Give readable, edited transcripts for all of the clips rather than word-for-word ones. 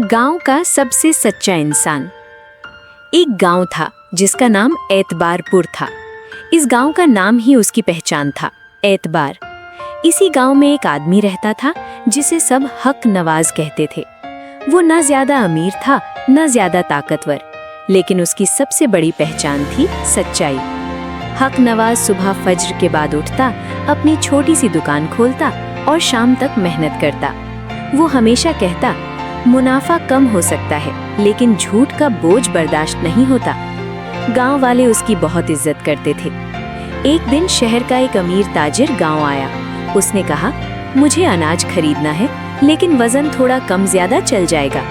गांव का सबसे सच्चा इंसान। एक गांव था जिसका नाम एतबारपुर था। इस गांव का नाम ही उसकी पहचान था, एतबार। इसी गांव में एक आदमी रहता था जिसे सब हक नवाज कहते थे। वो न ज्यादा अमीर था न ज्यादा ताकतवर, लेकिन उसकी सबसे बड़ी पहचान थी सच्चाई। हक नवाज सुबह फज्र के बाद उठता, अपनी छोटी सी दुकान खोलता और शाम तक मेहनत करता। वो हमेशा कहता, मुनाफा कम हो सकता है लेकिन झूठ का बोझ बर्दाश्त नहीं होता। गांव वाले उसकी बहुत इज्जत करते थे। एक दिन शहर का एक अमीर ताजिर गांव आया। उसने कहा, मुझे अनाज खरीदना है लेकिन वजन थोड़ा कम ज्यादा चल जाएगा।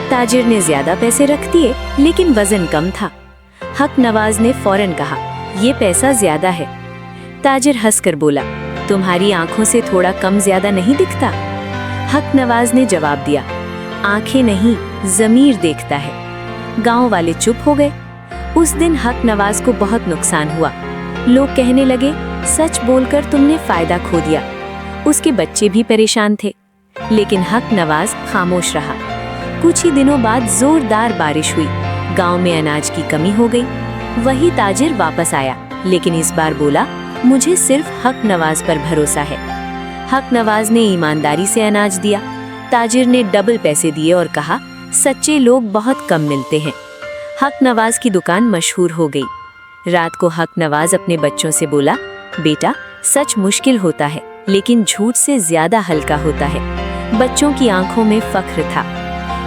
ताजिर ने ज्यादा पैसे रख दिए लेकिन वजन कम था। हक नवाज ने फौरन कहा, ये पैसा ज्यादा है। ताजिर हंसकर बोला, तुम्हारी आंखों से थोड़ा कम ज्यादा नहीं दिखता? हक नवाज ने जवाब दिया, आंखें नहीं, ज़मीर देखता है। गांव वाले चुप हो गए। उस दिन हक नवाज को बहुत नुकसान हुआ। लोग कहने लगे, सच बोलकर तुमने फायदा खो दिया। उसके बच्चे भी परेशान थे, लेकिन हक नवाज खामोश रहा। कुछ ही दिनों बाद जोरदार बारिश हुई। गांव में अनाज की कमी हो गई। वही ताजिर वापस आया, लेकिन इस बार बोला, मुझे सिर्फ हक नवाज पर भरोसा है। हक नवाज ने ईमानदारी से अनाज दिया। ताजिर ने डबल पैसे दिए और कहा, सच्चे लोग बहुत कम मिलते हैं। हक नवाज की दुकान मशहूर हो गई। रात को हक नवाज अपने बच्चों से बोला, बेटा, सच मुश्किल होता है लेकिन झूठ से ज्यादा हल्का होता है। बच्चों की आंखों में फख्र था।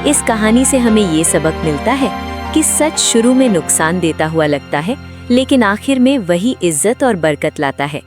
इस कहानी से हमें ये सबक मिलता है कि सच शुरू में नुकसान देता हुआ लगता है, लेकिन आखिर में वही इज्जत और बरकत लाता है।